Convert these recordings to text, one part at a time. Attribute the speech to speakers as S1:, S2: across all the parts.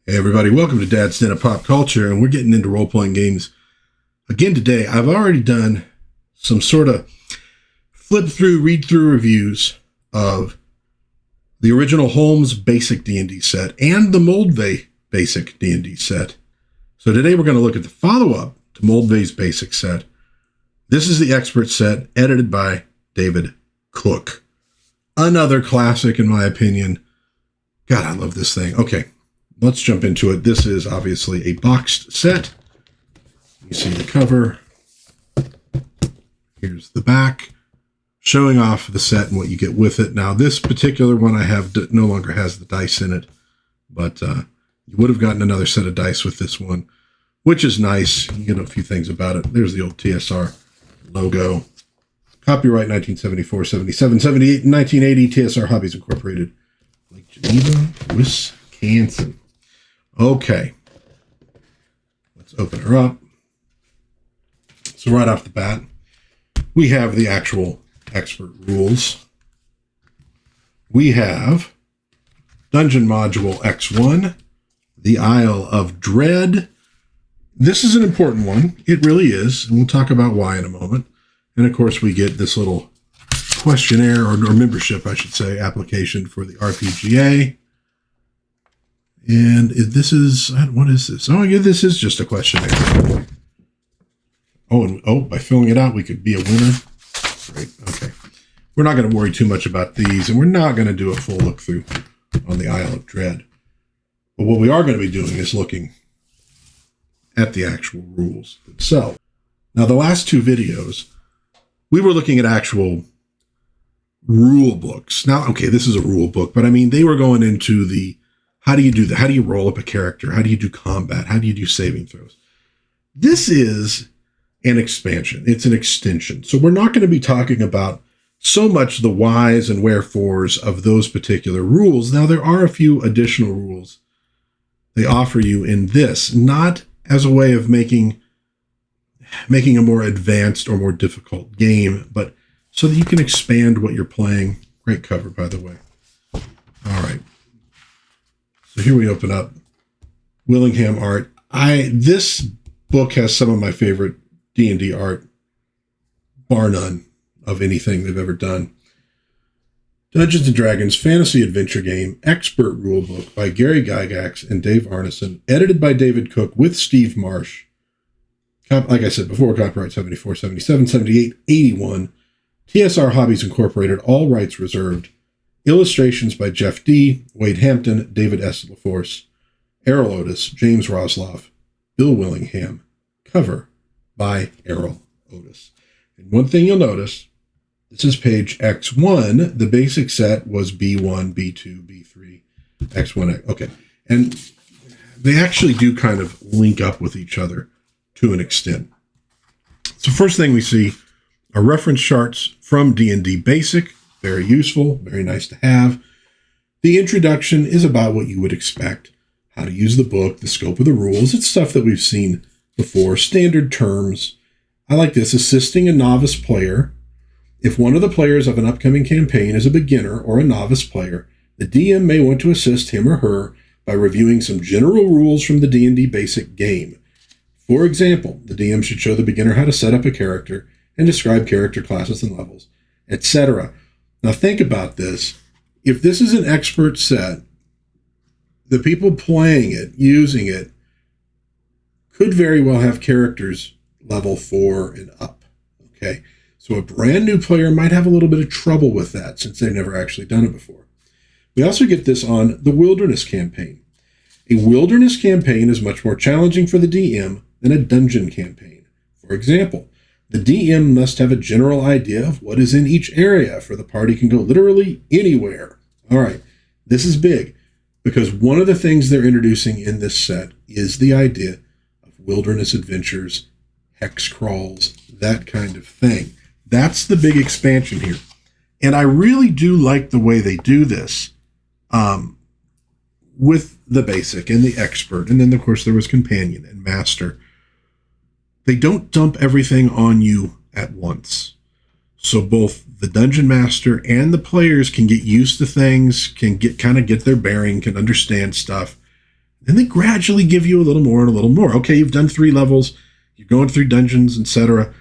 S1: Hey everybody, welcome to DadsDen of Pop Culture, and we're getting into role-playing games again today. I've already done some sort of flip-through, read-through reviews of the original Holmes Basic D&D set and the Moldvay Basic D&D set. So today we're going to look at the follow-up to Moldvay's Basic set. This is the Expert set, edited by David Cook. Another classic, in my opinion. God, I love this thing. Okay. Let's jump into it. This is obviously a boxed set. You see the cover. Here's the back, showing off the set and what you get with it. Now, this particular one I have no longer has the dice in it, but you would have gotten another set of dice with this one, which is nice. You get a few things about it. There's the old TSR logo. Copyright 1974, 77, 78, and 1980. TSR Hobbies Incorporated. Lake Geneva, Wisconsin. Okay, let's open her up. So right off the bat, we have the actual expert rules. We have Dungeon Module X1, the Isle of Dread. This is an important one. It really is, and we'll talk about why in a moment. And of course, we get this little questionnaire, or membership, I should say, application for the RPGA. And this is, what is this? Oh, yeah, this is just a questionnaire. Oh, by filling it out, we could be a winner. Great, okay. We're not going to worry too much about these, and we're not going to do a full look through on the Isle of Dread. But what we are going to be doing is looking at the actual rules themselves. Now, the last two videos, we were looking at actual rule books. Now, okay, this is a rule book, but I mean, they were going into the how do you do that? How do you roll up a character? How do you do combat? How do you do saving throws? This is an expansion. It's an extension. So we're not going to be talking about so much the whys and wherefores of those particular rules. Now, there are a few additional rules they offer you in this, not as a way of making a more advanced or more difficult game, but so that you can expand what you're playing. Great cover, by the way. All right. So here we open up Willingham art. This book has some of my favorite D&D art, bar none, of anything they've ever done. Dungeons & Dragons Fantasy Adventure Game Expert Rulebook by Gary Gygax and Dave Arneson, edited by David Cook with Steve Marsh. Like I said before, copyright 74, 77, 78, 81. TSR Hobbies Incorporated, all rights reserved. Illustrations by Jeff D., Wade Hampton, David S. LaForce, Erol Otus, James Roslof, Bill Willingham. Cover by Erol Otus. And one thing you'll notice, this is page X1. The basic set was B1, B2, B3, X1. Okay. And they actually do kind of link up with each other to an extent. So first thing we see are reference charts from D&D Basic. Very useful, very nice to have. The introduction is about what you would expect. How to use the book, the scope of the rules. It's stuff that we've seen before. Standard terms. I like this. Assisting a novice player. If one of the players of an upcoming campaign is a beginner or a novice player, the DM may want to assist him or her by reviewing some general rules from the D&D Basic game. For example, the DM should show the beginner how to set up a character and describe character classes and levels, etc. Now think about this. If this is an expert set, the people playing it, using it, could very well have characters level 4 and up. Okay, so a brand new player might have a little bit of trouble with that since they've never actually done it before. We also get this on the Wilderness campaign. A Wilderness campaign is much more challenging for the DM than a dungeon campaign. For example, the DM must have a general idea of what is in each area, for the party can go literally anywhere. All right, this is big, because one of the things they're introducing in this set is the idea of wilderness adventures, hex crawls, that kind of thing. That's the big expansion here. And I really do like the way they do this with the basic and the expert. And then, of course, there was companion and master. They don't dump everything on you at once. So both the dungeon master and the players can get used to things, can get their bearing, can understand stuff. And they gradually give you a little more and a little more. Okay, you've done 3 levels. You're going through dungeons, etc.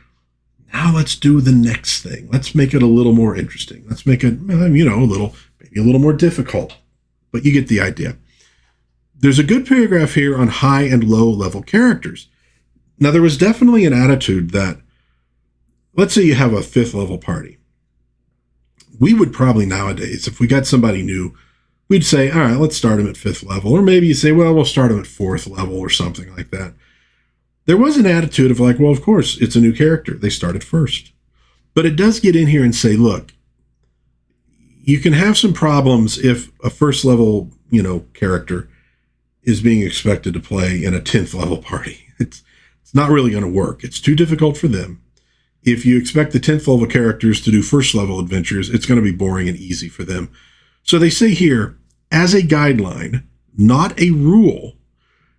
S1: Now let's do the next thing. Let's make it a little more interesting. Let's make it, maybe a little more difficult. But you get the idea. There's a good paragraph here on high and low level characters. Now, there was definitely an attitude that, let's say you have a 5th level party. We would probably nowadays, if we got somebody new, we'd say, all right, let's start them at 5th level. Or maybe you say, well, we'll start them at 4th level or something like that. There was an attitude of like, well, of course, it's a new character. They started first. But it does get in here and say, look, you can have some problems if a 1st level, character is being expected to play in a 10th level party. It's not really going to work. It's too difficult for them. If you expect the 10th level characters to do 1st level adventures, it's going to be boring and easy for them. So they say here, as a guideline, not a rule,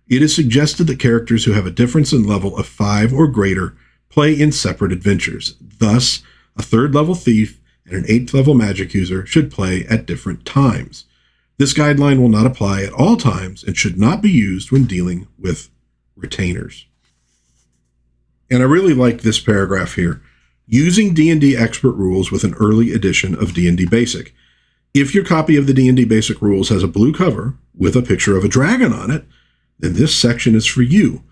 S1: it is suggested that characters who have a difference in level of 5 or greater play in separate adventures. Thus, a 3rd level thief and an 8th level magic user should play at different times. This guideline will not apply at all times and should not be used when dealing with retainers. And I really like this paragraph here. Using D&D expert rules with an early edition of D&D Basic. If your copy of the D&D Basic rules has a blue cover with a picture of a dragon on it, then this section is for you.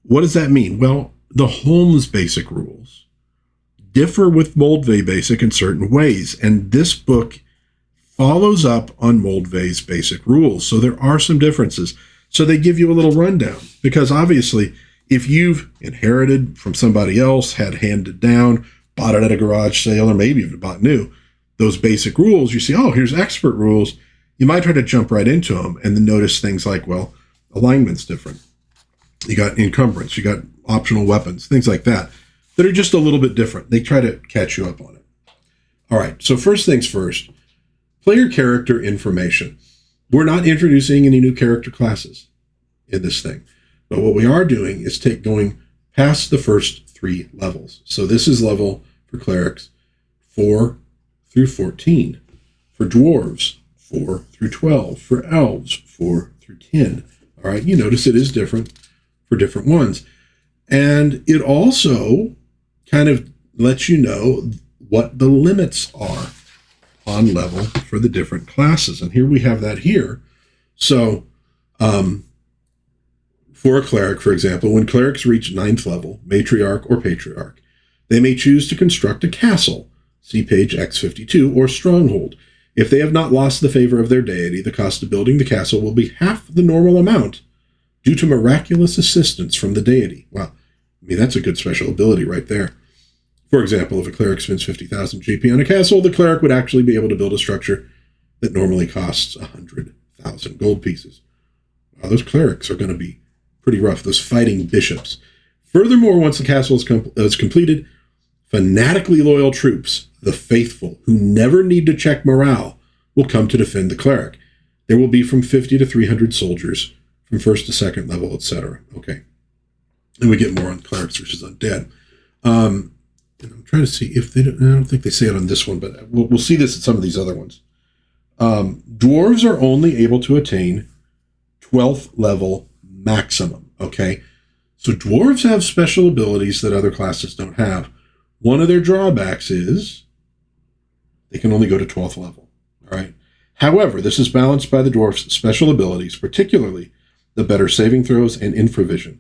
S1: What does that mean? Well, the Holmes Basic rules differ with Moldvay Basic in certain ways, and this book follows up on Moldvay's basic rules. So there are some differences. So they give you a little rundown, because obviously, if you've inherited from somebody else, had handed down, bought it at a garage sale, or maybe even bought new, those basic rules, you see, oh, here's expert rules. You might try to jump right into them and then notice things like, well, alignment's different. You got encumbrance, you got optional weapons, things like that are just a little bit different. They try to catch you up on it. All right, so first things first, player character information. We're not introducing any new character classes in this thing. But what we are doing is going past the first 3 levels. So this is level for clerics 4 through 14. For dwarves, 4 through 12. For elves, 4 through 10. All right, you notice it is different for different ones. And it also kind of lets you know what the limits are on level for the different classes. And here we have that here. So, for a cleric, for example, when clerics reach 9th level, matriarch or patriarch, they may choose to construct a castle, see page X52, or stronghold. If they have not lost the favor of their deity, the cost of building the castle will be half the normal amount due to miraculous assistance from the deity. Wow, I mean, that's a good special ability right there. For example, if a cleric spends 50,000 GP on a castle, the cleric would actually be able to build a structure that normally costs 100,000 gold pieces. Wow, those clerics are going to be pretty rough, those fighting bishops. Furthermore, once the castle is completed, fanatically loyal troops, the faithful, who never need to check morale, will come to defend the cleric. There will be from 50 to 300 soldiers from 1st to 2nd level, etc. Okay. And we get more on clerics versus undead. And I'm trying to see if I don't think they say it on this one, but we'll see this in some of these other ones. Dwarves are only able to attain 12th level maximum, okay? So dwarves have special abilities that other classes don't have. One of their drawbacks is they can only go to 12th level, all right? However, this is balanced by the dwarf's special abilities, particularly the better saving throws and infravision.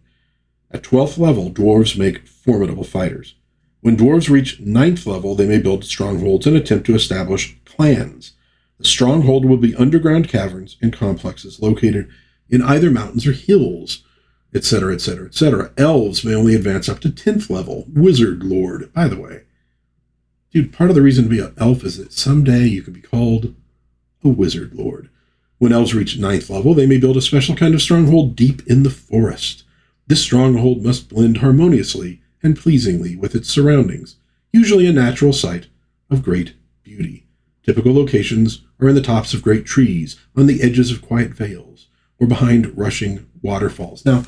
S1: At 12th level, dwarves make formidable fighters. When dwarves reach 9th level, they may build strongholds and attempt to establish clans. The stronghold will be underground caverns and complexes located in either mountains or hills, etc., etc., etc. Elves may only advance up to 10th level. Wizard Lord, by the way. Dude, part of the reason to be an elf is that someday you can be called a Wizard Lord. When elves reach 9th level, they may build a special kind of stronghold deep in the forest. This stronghold must blend harmoniously and pleasingly with its surroundings, usually a natural site of great beauty. Typical locations are in the tops of great trees, on the edges of quiet vales, or behind rushing waterfalls. Now,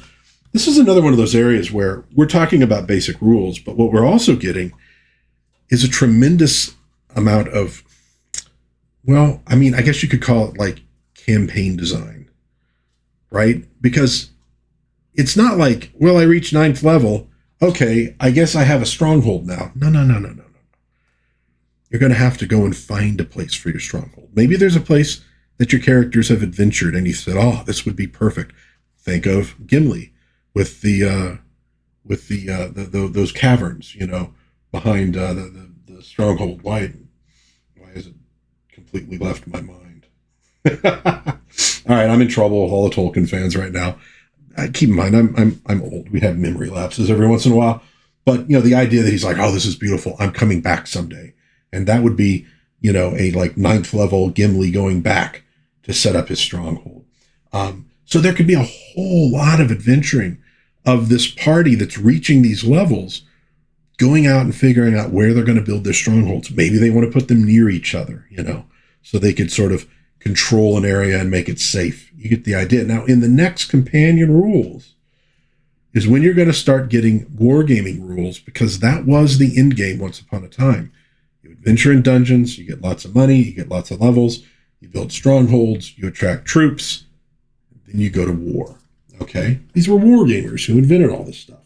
S1: this is another one of those areas where we're talking about basic rules, but what we're also getting is a tremendous amount of, well, I mean, I guess you could call it like campaign design. right? Because it's not like, well, I reached 9th level. Okay, I guess I have a stronghold now. No. You're going to have to go and find a place for your stronghold. Maybe there's a place that your characters have adventured and you said, oh, this would be perfect. Think of Gimli with those caverns, behind the stronghold. Why has it completely left my mind? All right, I'm in trouble with all the Tolkien fans right now. Keep in mind, I'm old. We have memory lapses every once in a while. But, the idea that he's like, oh, this is beautiful. I'm coming back someday. And that would be, a 9th level Gimli going back to set up his stronghold. So there could be a whole lot of adventuring of this party that's reaching these levels, going out and figuring out where they're going to build their strongholds. Maybe they want to put them near each other, so they could sort of control an area and make it safe. You get the idea. Now, in the next companion rules is when you're going to start getting wargaming rules, because that was the end game once upon a time. You adventure in dungeons, you get lots of money, you get lots of levels, you build strongholds, you attract troops, then you go to war. Okay? These were wargamers who invented all this stuff.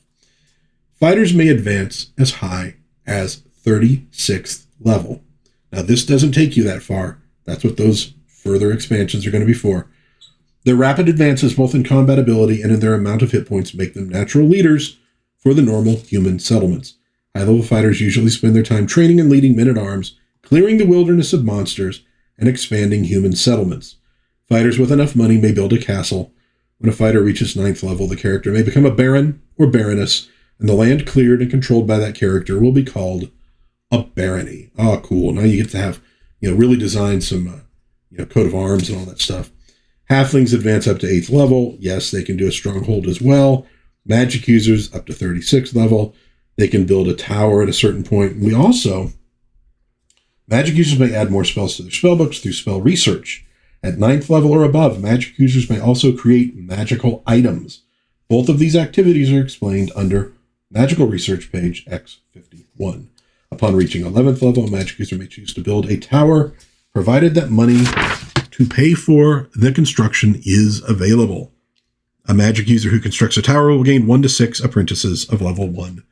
S1: Fighters may advance as high as 36th level. Now, this doesn't take you that far. That's what those further expansions are going to be for. Their rapid advances, both in combat ability and in their amount of hit points, make them natural leaders for the normal human settlements. High-level fighters usually spend their time training and leading men-at-arms, clearing the wilderness of monsters, and expanding human settlements. Fighters with enough money may build a castle. When a fighter reaches 9th level, the character may become a baron or baroness, and the land cleared and controlled by that character will be called a barony. Oh, cool. Now you get to have, really design some, coat of arms and all that stuff. Halflings advance up to 8th level. Yes, they can do a stronghold as well. Magic users up to 36th level. They can build a tower at a certain point. Magic users may add more spells to their spellbooks through spell research. At 9th level or above, magic users may also create magical items. Both of these activities are explained under Magical Research page X51. Upon reaching 11th level, a magic user may choose to build a tower, provided that money to pay for the construction is available. A magic user who constructs a tower will gain 1 to 6 apprentices of level 1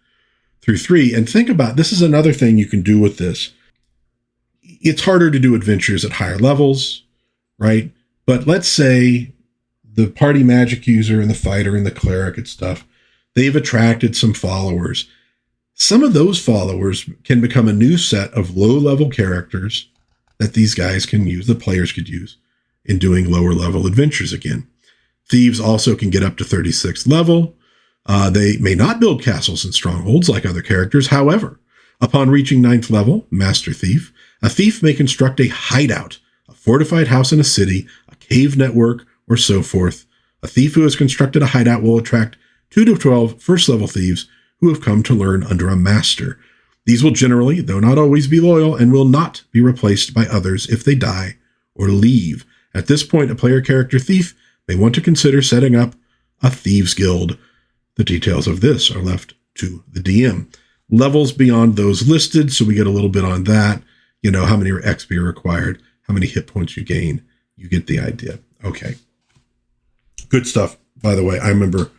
S1: through 3. And think about, this is another thing you can do with this. It's harder to do adventures at higher levels, right? But let's say the party magic user and the fighter and the cleric and stuff, they've attracted some followers. Some of those followers can become a new set of low-level characters that these guys can use, the players could use, in doing lower-level adventures again. Thieves also can get up to 36th level. They may not build castles and strongholds like other characters. However, upon reaching 9th level, Master Thief, a thief may construct a hideout, a fortified house in a city, a cave network, or so forth. A thief who has constructed a hideout will attract 2 to 12 first-level thieves who have come to learn under a master. These will generally, though not always, be loyal and will not be replaced by others if they die or leave. At this point, a player character thief may want to consider setting up a thieves guild. The details of this are left to the DM. Levels beyond those listed, so we get a little bit on that. How many XP are required, how many hit points you gain. You get the idea. Okay. Good stuff, by the way. I remember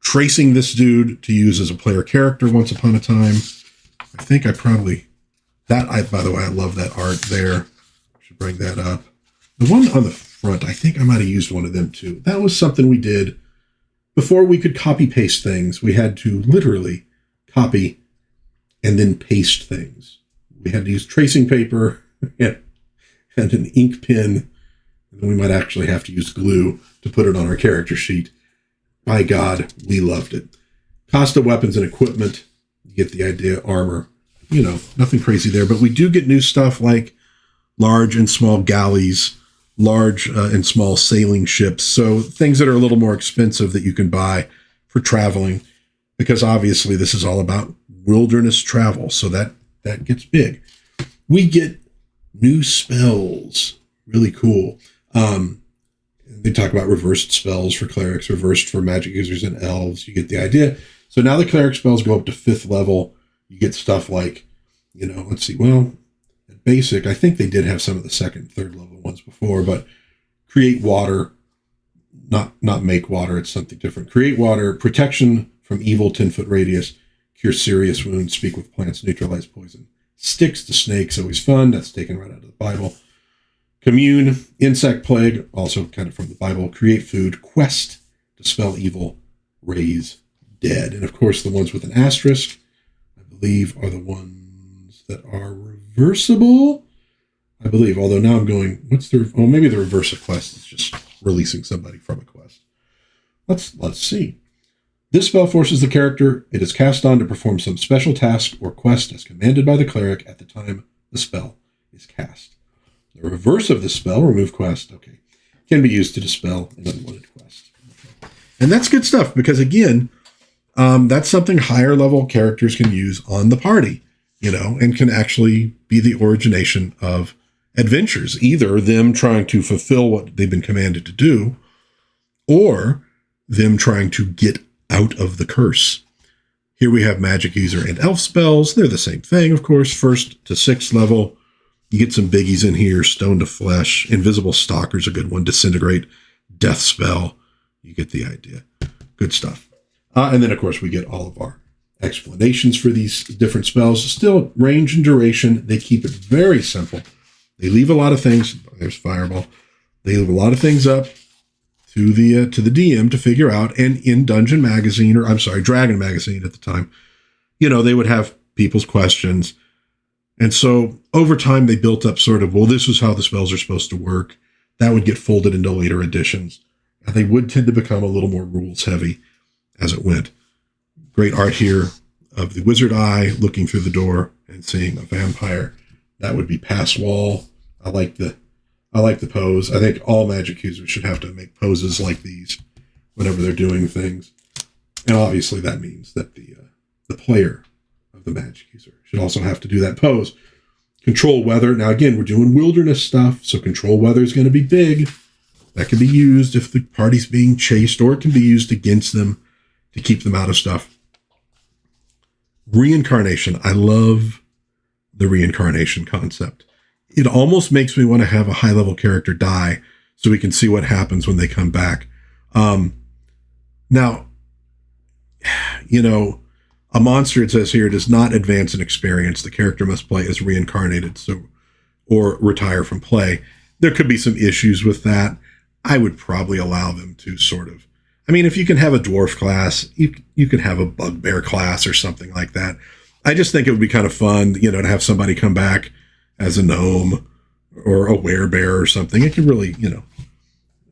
S1: tracing this dude to use as a player character once upon a time. I think by the way, I love that art there. Should bring that up. The one on the front, I think I might have used one of them too. That was something we did before we could copy paste things. We had to literally copy and then paste things. We had to use tracing paper and an ink pen. And then we might actually have to use glue to put it on our character sheet. By God, we loved it. Cost of weapons and equipment. You get the idea. Armor. Nothing crazy there. But we do get new stuff like large and small galleys, large and small sailing ships. So things that are a little more expensive that you can buy for traveling. Because obviously this is all about wilderness travel. So that gets big. We get new spells. Really cool. They talk about reversed spells for clerics, reversed for magic users and elves. You get the idea. So now the cleric spells go up to 5th level. You get stuff like, let's see. Well, at basic, I think they did have some of the 2nd, 3rd level ones before, but create water, not make water. It's something different. Create water, protection from evil, 10-foot radius, cure serious wounds, speak with plants, neutralize poison. Sticks to snakes, always fun. That's taken right out of the Bible. Commune, insect plague, also kind of from the Bible. Create food, quest, dispel evil, raise dead. And of course, the ones with an asterisk, I believe, are the ones that are reversible. I believe, although now I'm going, maybe the reverse of quest is just releasing somebody from a quest. Let's see. This spell forces the character it is cast on to perform some special task or quest as commanded by the cleric at the time the spell is cast. The reverse of this spell, remove quest, okay, can be used to dispel an unwanted quest. Okay. And that's good stuff because, again, that's something higher level characters can use on the party, and can actually be the origination of adventures, either them trying to fulfill what they've been commanded to do or them trying to get out of the curse. Here we have magic user and elf spells. They're the same thing, of course. 1st to 6th level. You get some biggies in here. Stone to flesh. Invisible stalker's a good one. Disintegrate. Death spell. You get the idea. Good stuff. And then, of course, we get all of our explanations for these different spells. Still, range and duration. They keep it very simple. They leave a lot of things. There's Fireball. They leave a lot of things up to the DM to figure out. And in Dragon Magazine at the time, they would have people's questions. And so over time, they built up sort of, well, this is how the spells are supposed to work. That would get folded into later editions. And they would tend to become a little more rules heavy as it went. Great art here of the wizard eye looking through the door and seeing a vampire. That would be pass wall. I like the pose. I think all magic users should have to make poses like these whenever they're doing things. And obviously that means that the player of the magic user should also have to do that pose. Control weather. Now, again, we're doing wilderness stuff, so control weather is going to be big. That can be used if the party's being chased, or it can be used against them to keep them out of stuff. Reincarnation. I love the reincarnation concept. It almost makes me want to have a high-level character die so we can see what happens when they come back. Now, a monster, it says here, does not advance in experience. The character must play as reincarnated, or retire from play. There could be some issues with that. I would probably allow them to sort of, if you can have a dwarf class, you can have a bugbear class or something like that. I just think it would be kind of fun, to have somebody come back as a gnome or a werebear or something. It can really,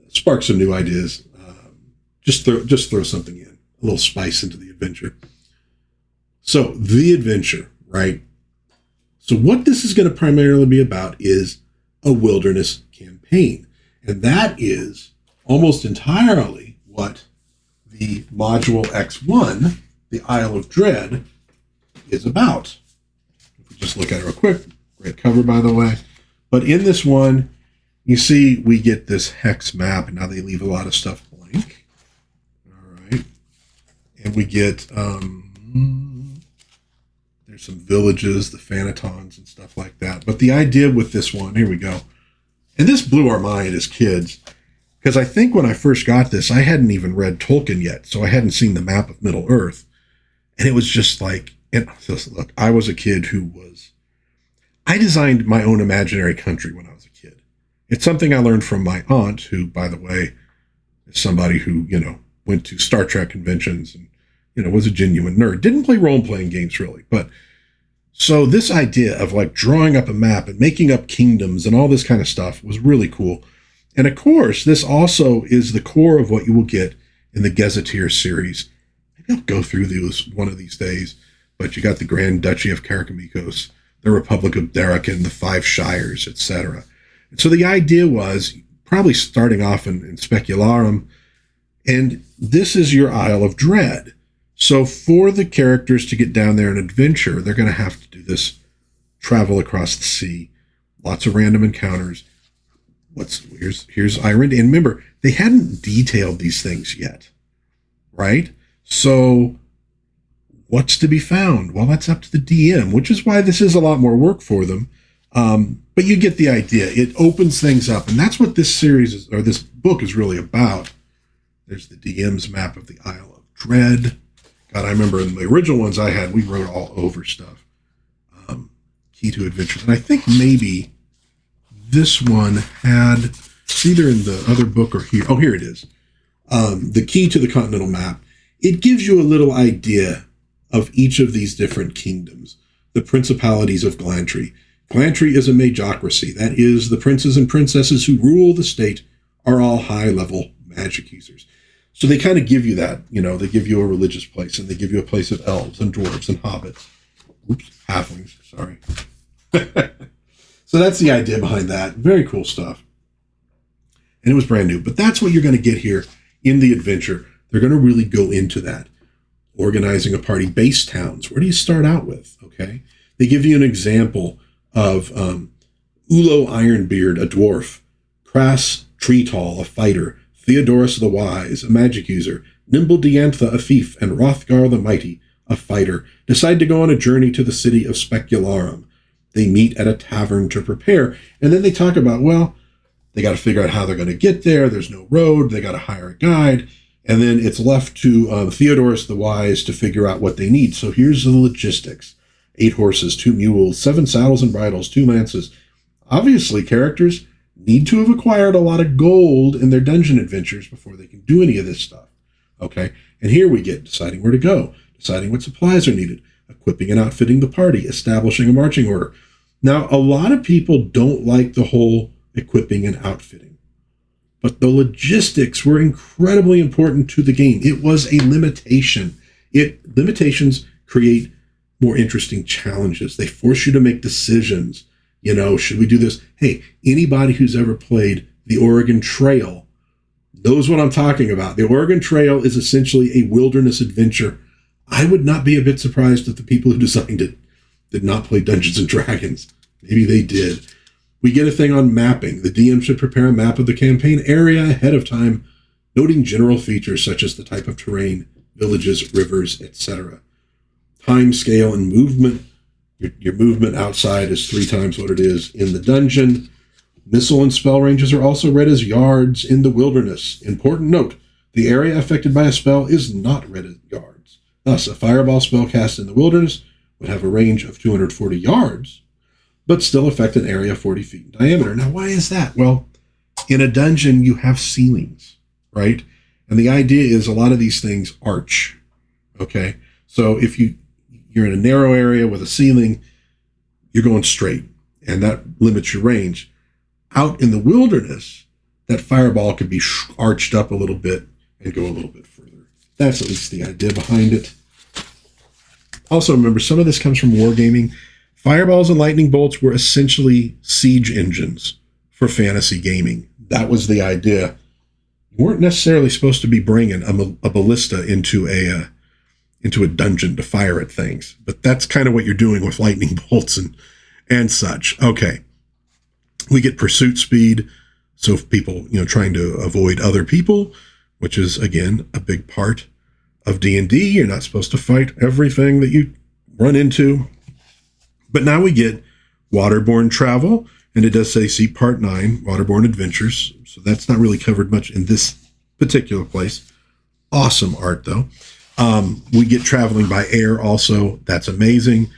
S1: spark some new ideas. Just throw something in, a little spice into the adventure. So the adventure, right? So what this is going to primarily be about is a wilderness campaign. And that is almost entirely what the module X1, the Isle of Dread, is about. If we just look at it real quick, great cover, by the way. But in this one, you see we get this hex map. Now they leave a lot of stuff blank. All right. And we get, there's some villages, the Phanatons and stuff like that. But the idea with this one, here we go. And this blew our mind as kids, because I think when I first got this, I hadn't even read Tolkien yet, so I hadn't seen the map of Middle-earth. And it was just like, look, I was a kid I designed my own imaginary country when I was a kid. It's something I learned from my aunt, who, by the way, is somebody who, went to Star Trek conventions and, was a genuine nerd. Didn't play role-playing games, really, but so this idea of like drawing up a map and making up kingdoms and all this kind of stuff was really cool. And of course, this also is the core of what you will get in the Gazetteer series. Maybe I'll go through these one of these days, but you got the Grand Duchy of Karakimikos, the Republic of Darakan, the Five Shires, etc. And so the idea was probably starting off in Specularum, and this is your Isle of Dread. So for the characters to get down there and adventure, they're going to have to do this travel across the sea, lots of random encounters. Here's Ireland. And remember, they hadn't detailed these things yet, right? So what's to be found? Well, that's up to the DM, which is why this is a lot more work for them. But you get the idea. It opens things up. And that's what this series or this book is really about. There's the DM's map of the Isle of Dread. God, I remember in the original ones I had, we wrote all over stuff. Key to Adventures. And I think maybe this one had, it's either in the other book or here. Oh, here it is. The Key to the Continental Map. It gives you a little idea of each of these different kingdoms, the principalities of Glantry. Glantry is a magocracy. That is, the princes and princesses who rule the state are all high-level magic users. So they kind of give you that, they give you a religious place, and they give you a place of elves and dwarves and hobbits. Oops, halflings, sorry. So that's the idea behind that. Very cool stuff. And it was brand new. But that's what you're going to get here in the adventure. They're going to really go into that. Organizing a party, base towns. Where do you start out with? Okay. They give you an example of Ulo Ironbeard, a dwarf. Crass Treetall, a fighter. Theodorus the Wise, a magic user. Nimble Diantha, a thief. And Hrothgar the Mighty, a fighter, decide to go on a journey to the city of Specularum. They meet at a tavern to prepare. And then they talk about, well, they got to figure out how they're going to get there. There's no road. They got to hire a guide. And then it's left to Theodorus the Wise to figure out what they need. So here's the logistics. 8 horses, 2 mules, 7 saddles and bridles, 2 lances. Obviously, characters need to have acquired a lot of gold in their dungeon adventures before they can do any of this stuff. Okay? And here we get deciding where to go, deciding what supplies are needed, equipping and outfitting the party, establishing a marching order. Now, a lot of people don't like the whole equipping and outfitting, but the logistics were incredibly important to the game. It was a limitation. Limitations create more interesting challenges. They force you to make decisions. Should we do this? Hey, anybody who's ever played the Oregon Trail knows what I'm talking about. The Oregon Trail is essentially a wilderness adventure. I would not be a bit surprised if the people who designed it did not play Dungeons and Dragons. Maybe they did. We get a thing on mapping. The DM should prepare a map of the campaign area ahead of time, noting general features such as the type of terrain, villages, rivers, etc. Time scale and movement. Your movement outside is 3 times what it is in the dungeon. Missile and spell ranges are also read as yards in the wilderness. Important note, the area affected by a spell is not read as yards. Thus, a fireball spell cast in the wilderness would have a range of 240 yards, but still affect an area 40 feet in diameter. Now, why is that? Well, in a dungeon, you have ceilings, right? And the idea is a lot of these things arch, okay? So if you're in a narrow area with a ceiling, you're going straight, and that limits your range. Out in the wilderness, that fireball could be arched up a little bit and go a little bit further. That's at least the idea behind it. Also, remember, some of this comes from wargaming. Fireballs and lightning bolts were essentially siege engines for fantasy gaming. That was the idea. You weren't necessarily supposed to be bringing a ballista into a dungeon to fire at things, but that's kind of what you're doing with lightning bolts and such. Okay. We get pursuit speed. So if people, trying to avoid other people, which is, again, a big part of D&D. You're not supposed to fight everything that you run into. But now we get waterborne travel, and it does say see Part 9, Waterborne Adventures. So that's not really covered much in this particular place. Awesome art, though. We get traveling by air also. That's amazing.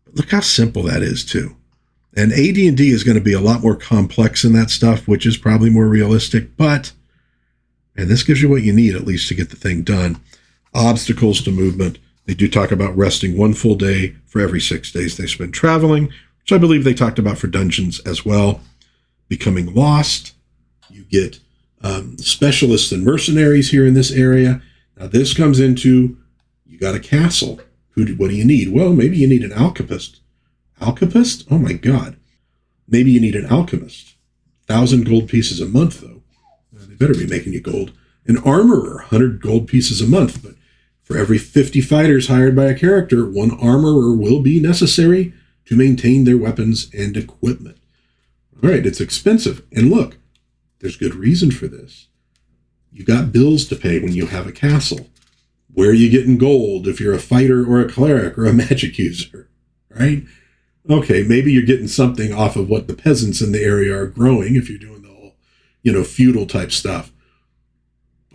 S1: But look how simple that is, too. And AD&D is going to be a lot more complex in that stuff, which is probably more realistic. But, and this gives you what you need, at least, to get the thing done. Obstacles to movement. They do talk about resting 1 full day for every 6 days they spend traveling, which I believe they talked about for dungeons as well. Becoming lost. You get specialists and mercenaries here in this area. Now, this comes into, you got a castle. What do you need? Well, maybe you need an alchemist. Alchemist? Oh my God. Maybe you need an alchemist. 1,000 gold pieces a month, though. They better be making you gold. An armorer, 100 gold pieces a month. But for every 50 fighters hired by a character, 1 armorer will be necessary to maintain their weapons and equipment. All right, it's expensive. And look, there's good reason for this. You got bills to pay when you have a castle. Where are you getting gold if you're a fighter or a cleric or a magic user, right? Okay, maybe you're getting something off of what the peasants in the area are growing if you're doing the whole, feudal type stuff.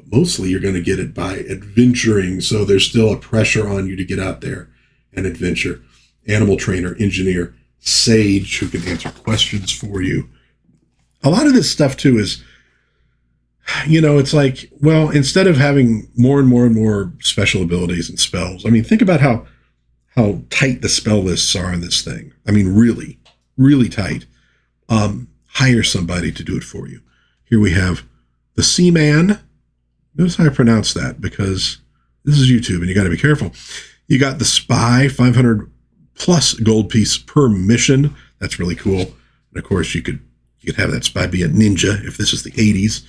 S1: but mostly you're going to get it by adventuring. So there's still a pressure on you to get out there and adventure. Animal trainer, engineer, sage who can answer questions for you. A lot of this stuff too is, it's like, well, instead of having more and more and more special abilities and spells, I mean, think about how tight the spell lists are in this thing. I mean, really, really tight. Hire somebody to do it for you. Here we have the Seaman. Notice how I pronounce that because this is YouTube and you got to be careful. You got the Spy, 500 plus gold piece per mission. That's really cool. And of course, you could have that spy be a ninja if this is the 80s.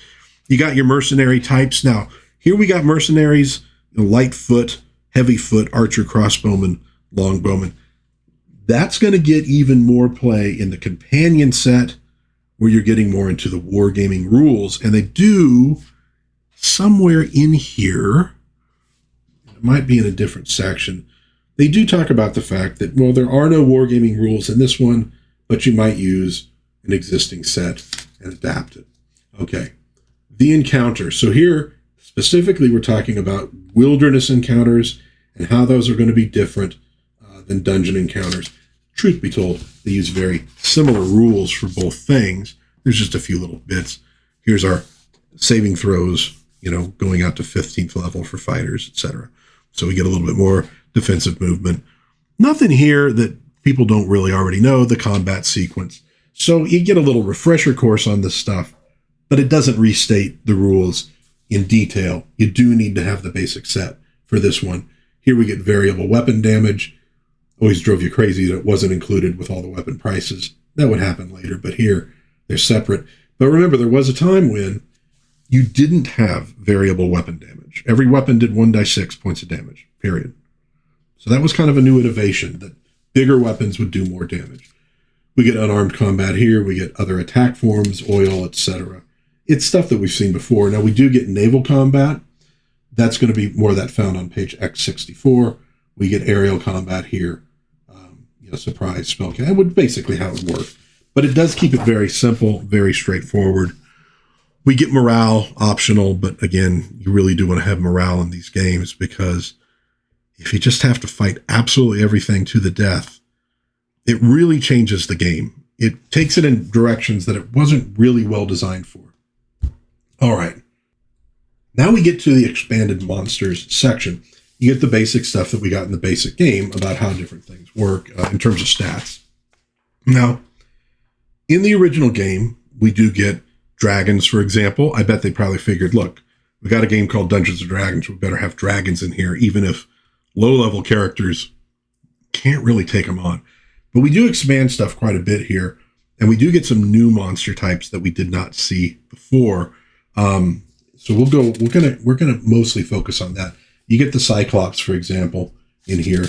S1: You got your mercenary types. Now, here we got mercenaries, light foot, heavy foot, archer, crossbowman, longbowman. That's going to get even more play in the companion set where you're getting more into the wargaming rules. And they do somewhere in here, it might be in a different section, they do talk about the fact that, well, there are no wargaming rules in this one, but you might use an existing set and adapt it. Okay, the encounter. So here, specifically, we're talking about wilderness encounters and how those are going to be different than dungeon encounters. Truth be told, they use very similar rules for both things. There's just a few little bits. Here's our saving throws, going out to 15th level for fighters, etc. So we get a little bit more defensive movement. Nothing here that people don't really already know, the combat sequence. So you get a little refresher course on this stuff, but it doesn't restate the rules in detail. You do need to have the basic set for this one. Here we get variable weapon damage. Always drove you crazy that it wasn't included with all the weapon prices. That would happen later, but here they're separate. But remember, there was a time when you didn't have variable weapon damage. Every weapon did 1d6 points of damage, period. So that was kind of a new innovation, that bigger weapons would do more damage. We get unarmed combat here. We get other attack forms, oil, etc. It's stuff that we've seen before. Now, we do get naval combat. That's going to be more of that found on page X64. We get aerial combat here. Surprise spell. That would basically how it would work. But it does keep it very simple, very straightforward. We get morale optional, but again, you really do want to have morale in these games because if you just have to fight absolutely everything to the death, it really changes the game. It takes it in directions that it wasn't really well designed for. All right. Now we get to the expanded monsters section. You get the basic stuff that we got in the basic game about how different things work in terms of stats. Now, in the original game, we do get dragons, for example. I bet they probably figured, look, we got a game called Dungeons & Dragons. We better have dragons in here, even if low-level characters can't really take them on. But we do expand stuff quite a bit here, and we do get some new monster types that we did not see before. So we're gonna mostly focus on that. You get the Cyclops, for example, in here,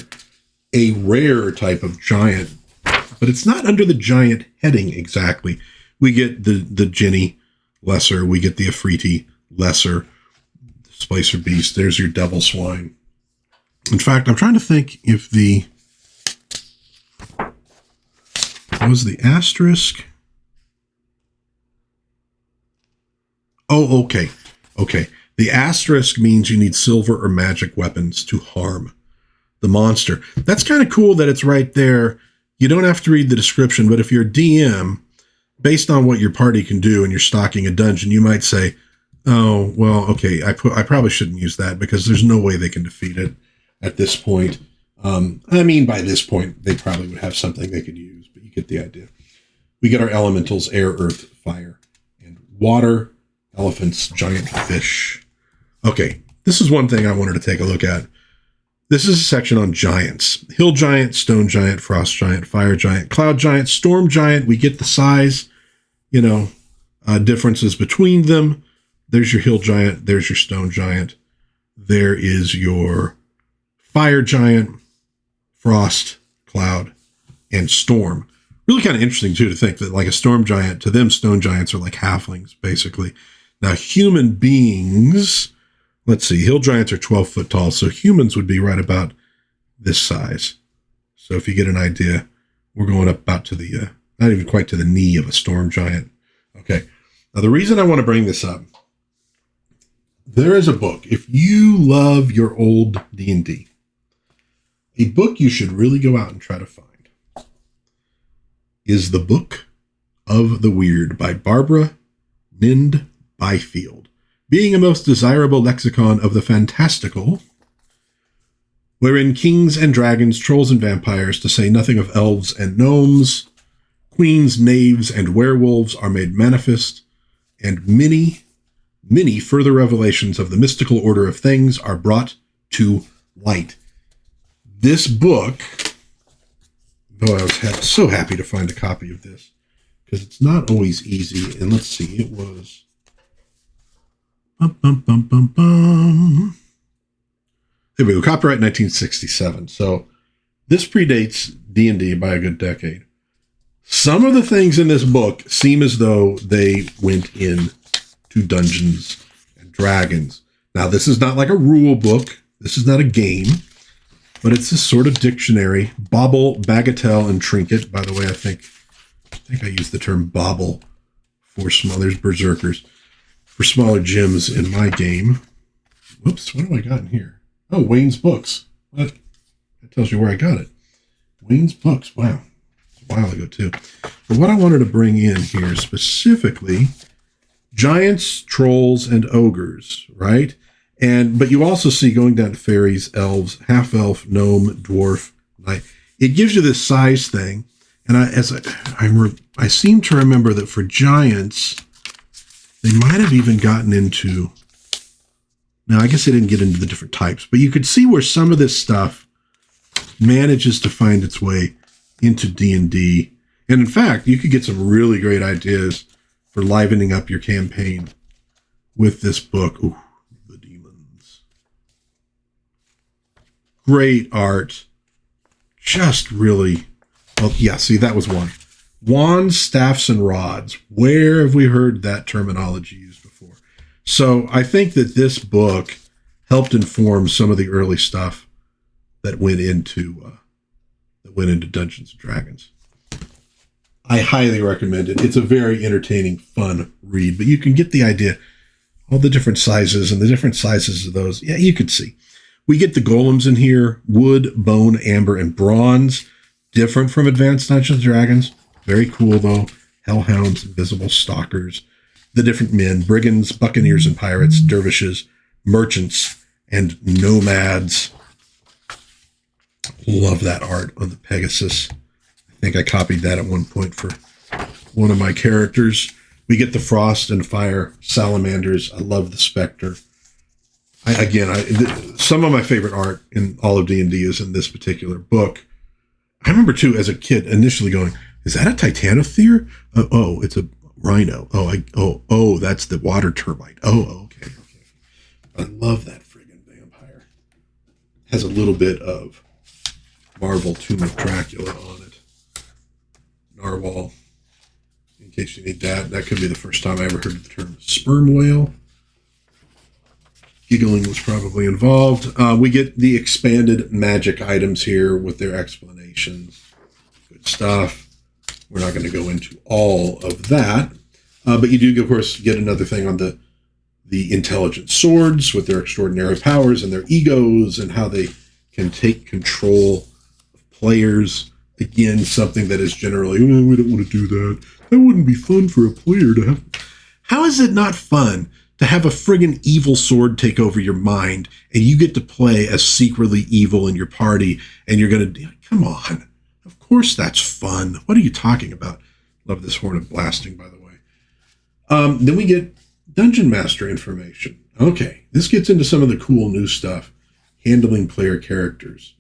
S1: a rare type of giant, but it's not under the giant heading exactly. We get the Ginny, lesser. We get the Afriti, lesser. Splicer Beast, there's your Devil Swine. In fact, I'm trying to think if was the asterisk? Oh, okay. Okay. The asterisk means you need silver or magic weapons to harm the monster. That's kind of cool that it's right there. You don't have to read the description, but if you're a DM, based on what your party can do and you're stocking a dungeon, you might say, oh, well, okay, I probably shouldn't use that because there's no way they can defeat it at this point. By this point, they probably would have something they could use, but you get the idea. We get our elementals, air, earth, fire, and water, elephants, giant fish. Okay, this is one thing I wanted to take a look at. This is a section on giants. Hill giant, stone giant, frost giant, fire giant, cloud giant, storm giant. We get the size, differences between them. There's your hill giant. There's your stone giant. There is your fire giant, frost, cloud, and storm. Really kind of interesting, too, to think that like a storm giant, to them, stone giants are like halflings, basically. Now, human beings, let's see, hill giants are 12 foot tall, so humans would be right about this size. So if you get an idea, we're going up about to the, not even quite to the knee of a storm giant. Okay. Now, the reason I want to bring this up, there is a book. If you love your old D&D, a book you should really go out and try to find is The Book of the Weird by Barbara Ninde Byfield, being a most desirable lexicon of the fantastical, wherein kings and dragons, trolls and vampires, to say nothing of elves and gnomes, queens, knaves, and werewolves are made manifest, and many further revelations of the mystical order of things are brought to light. This book, though I was so happy to find a copy of this, because it's not always easy, and let's see, it was... There we go, copyright 1967. So this predates D&D by a good decade. Some of the things in this book seem as though they went in to Dungeons and Dragons. Now, this is not like a rule book. This is not a game, but it's this sort of dictionary. Bauble, bagatelle, and trinket. By the way, I think I used the term bauble for there's berserkers, for smaller gems in my game. Whoops, what have I got in here? Oh, Wayne's Books. That tells you where I got it. Wayne's Books, wow. A while ago too. But what I wanted to bring in here specifically, giants, trolls, and ogres, right? But you also see going down to fairies, elves, half-elf, gnome, dwarf, knight. It gives you this size thing. And I seem to remember that for giants, they might have even gotten into, now I guess they didn't get into the different types, but you could see where some of this stuff manages to find its way into D&D. And in fact, you could get some really great ideas for livening up your campaign with this book. Ooh, the demons. Great art. Just really, well, yeah, see, that was one. Wands, staffs, and rods. Where have we heard that terminology used before? So I think that this book helped inform some of the early stuff that went into Dungeons and Dragons. I highly recommend it. It's a very entertaining, fun read, but you can get the idea. All the different sizes and the different sizes of those. Yeah, you could see. We get the golems in here: wood, bone, amber, and bronze. Different from Advanced Dungeons and Dragons. Very cool though. Hellhounds, invisible stalkers, the different men: brigands, buccaneers and pirates, dervishes, merchants, and nomads. Love that art on the Pegasus. I think I copied that at one point for one of my characters. We get the frost and fire salamanders. I love the specter. Some of my favorite art in all of D&D is in this particular book. I remember too, as a kid, initially going, "Is that a Titanothere? Oh, it's a rhino. Oh, that's the water termite. Oh, okay. I love that friggin' vampire. Has a little bit of Marvel Tomb of Dracula on it. Narwhal. In case you need that. That could be the first time I ever heard the term sperm whale. Giggling was probably involved. We get the expanded magic items here with their explanations. Good stuff. We're not going to go into all of that. But you do, of course, get another thing on the intelligent swords with their extraordinary powers and their egos and how they can take control of players. Again, something that is generally, we don't want to do that. That wouldn't be fun for a player to have. How is it not fun to have a friggin' evil sword take over your mind and you get to play as secretly evil in your party and you're going to, come on. Of course that's fun. What are you talking about? Love this Horn of Blasting, by the way. Then we get Dungeon Master information. Okay, this gets into some of the cool new stuff. Handling player characters.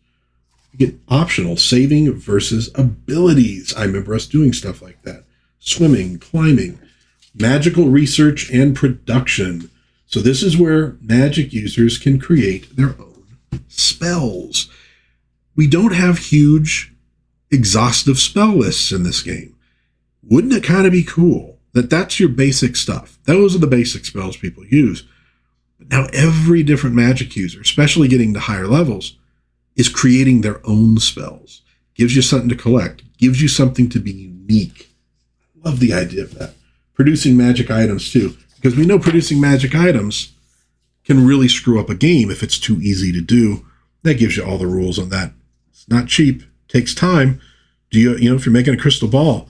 S1: We get optional saving versus abilities. I remember us doing stuff like that. Swimming, climbing, magical research, and production. So this is where magic users can create their own spells. We don't have huge, exhaustive spell lists in this game. Wouldn't it kind of be cool that that's your basic stuff? Those are the basic spells people use. But now every different magic user, especially getting to higher levels, is creating their own spells. Gives you something to collect. Gives you something to be unique. I love the idea of that. Producing magic items too, because we know producing magic items can really screw up a game if it's too easy to do. That gives you all the rules on that. It's not cheap. Takes time. Do you know, if you're making a crystal ball,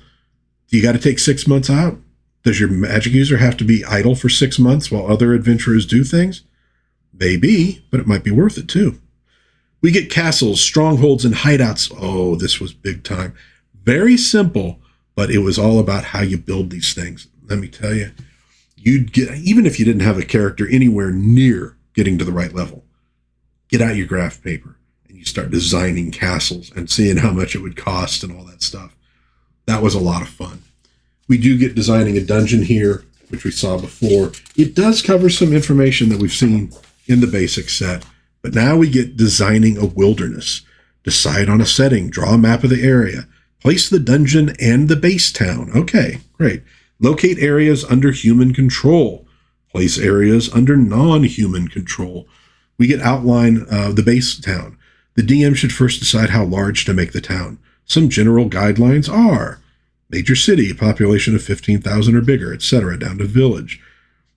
S1: do you got to take 6 months out? Does your magic user have to be idle for 6 months while other adventurers do things? Maybe, but it might be worth it too. We get castles, strongholds, and hideouts. Oh, this was big time. Very simple, but it was all about how you build these things. Let me tell you, you'd get, even if you didn't have a character anywhere near getting to the right level, get out your graph paper and you start designing castles and seeing how much it would cost and all that stuff. That was a lot of fun. We do get designing a dungeon here, which we saw before. It does cover some information that we've seen in the basic set, but now we get designing a wilderness. Decide on a setting, draw a map of the area, place the dungeon and the base town. Okay, great. Locate areas under human control. Place areas under non-human control. We get outline the base town. The DM should first decide how large to make the town. Some general guidelines are major city, a population of 15,000 or bigger, etc., down to village.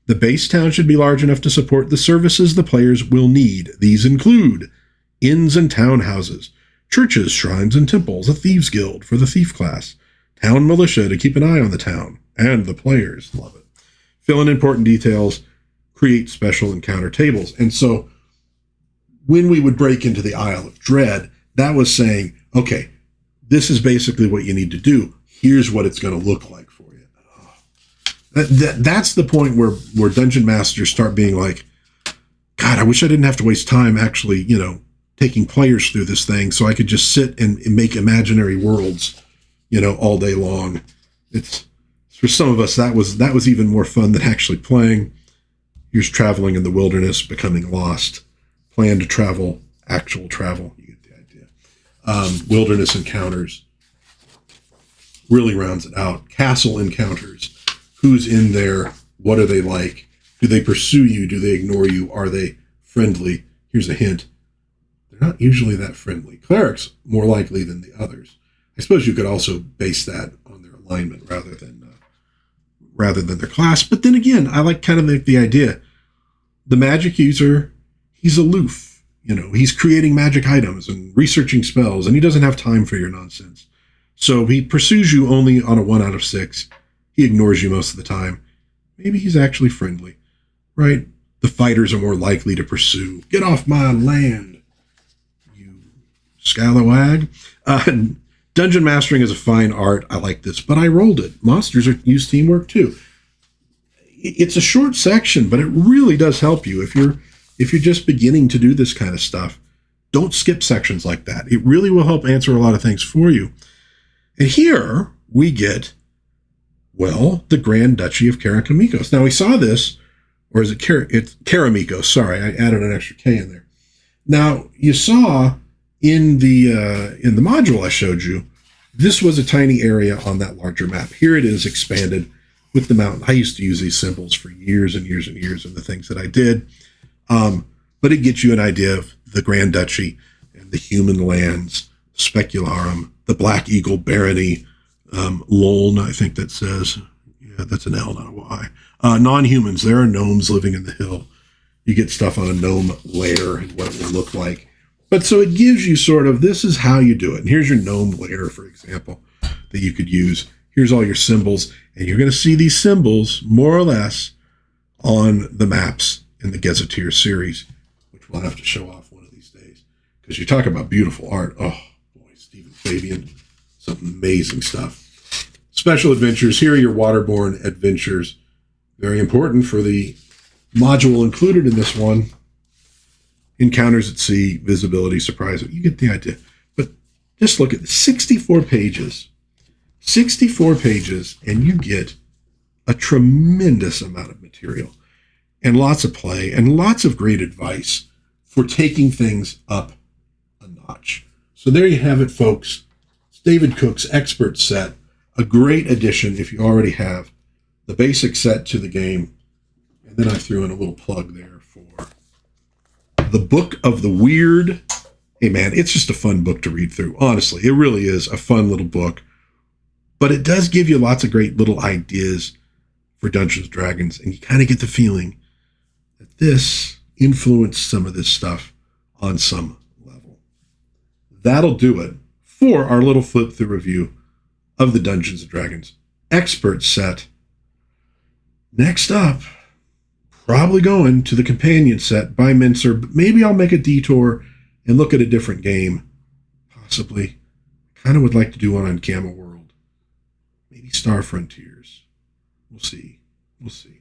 S1: The base town should be large enough to support the services the players will need. These include inns and townhouses, churches, shrines, and temples, a thieves' guild for the thief class, town militia to keep an eye on the town, and the players. Love it. Fill in important details, create special encounter tables. And so when we would break into the Isle of Dread, that was saying, okay, this is basically what you need to do. Here's what it's going to look like for you. That's the point where dungeon masters start being like, God, I wish I didn't have to waste time actually, taking players through this thing so I could just sit and make imaginary worlds, all day long. It's, for some of us, that was even more fun than actually playing. Here's traveling in the wilderness, becoming lost. Plan to travel, actual travel. You get the idea. Wilderness encounters really rounds it out. Castle encounters. Who's in there? What are they like? Do they pursue you? Do they ignore you? Are they friendly? Here's a hint. They're not usually that friendly. Clerics, more likely than the others. I suppose you could also base that on their alignment rather than their class. But then again, I like kind of the idea. The magic user, he's aloof. He's creating magic items and researching spells, and he doesn't have time for your nonsense. So he pursues you only on a 1 out of 6. He ignores you most of the time. Maybe he's actually friendly, right? The fighters are more likely to pursue. Get off my land, you scalawag. Dungeon mastering is a fine art. I like this, but I rolled it. Monsters use teamwork too. It's a short section, but it really does help you if you're just beginning to do this kind of stuff. Don't skip sections like that. It really will help answer a lot of things for you. And here we get, the Grand Duchy of Karamikos. Now we saw this, or is it it's Karamikos? Sorry, I added an extra K in there. Now you saw in the module I showed you, this was a tiny area on that larger map. Here it is expanded with the mountain. I used to use these symbols for years and years and years in the things that I did. But it gets you an idea of the Grand Duchy and the human lands, Specularum, the Black Eagle Barony, Loln, I think that says. Yeah, that's an L, not a Y. Non-humans, there are gnomes living in the hill. You get stuff on a gnome lair and what it will look like. But so it gives you sort of, this is how you do it. And here's your gnome lair, for example, that you could use. Here's all your symbols. And you're going to see these symbols, more or less, on the maps in the Gazetteer series, which we'll have to show off one of these days. Because you talk about beautiful art. Oh, boy, Stephen Fabian. Some amazing stuff. Special adventures. Here are your waterborne adventures. Very important for the module included in this one. Encounters at sea, visibility, surprise. You get the idea. But just look at 64 pages. 64 pages, and you get a tremendous amount of material and lots of play and lots of great advice for taking things up a notch. So there you have it, folks. It's David Cook's Expert Set, a great addition if you already have the basic set to the game. And then I threw in a little plug there for the Book of the Weird. Hey, man, it's just a fun book to read through. Honestly, it really is a fun little book. But it does give you lots of great little ideas for Dungeons & Dragons. And you kind of get the feeling that this influenced some of this stuff on some level. That'll do it for our little flip through review of the Dungeons & Dragons expert set. Next up, probably going to the companion set by Mincer, but maybe I'll make a detour and look at a different game. Possibly. Kind of would like to do one on Gamma World. Maybe Star Frontiers. We'll see. We'll see.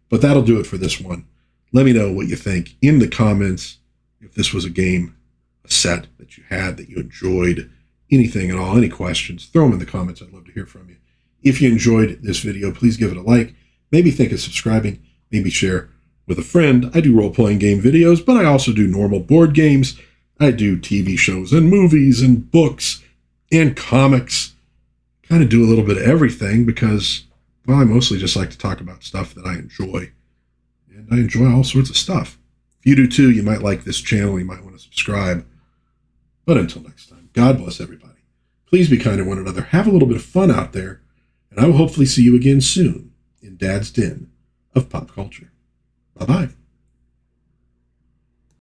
S1: But that'll do it for this one. Let me know what you think in the comments. If this was a game, a set that you had, that you enjoyed, anything at all, any questions, throw them in the comments. I'd love to hear from you. If you enjoyed this video, please give it a like. Maybe think of subscribing. Maybe share with a friend. I do role-playing game videos, but I also do normal board games. I do TV shows and movies and books and comics. Kind of do a little bit of everything because, well, I mostly just like to talk about stuff that I enjoy. And I enjoy all sorts of stuff. If you do too, you might like this channel. You might want to subscribe. But until next time, God bless everybody. Please be kind to one another. Have a little bit of fun out there. And I will hopefully see you again soon in Dad's Den of Pop Culture. Bye-bye.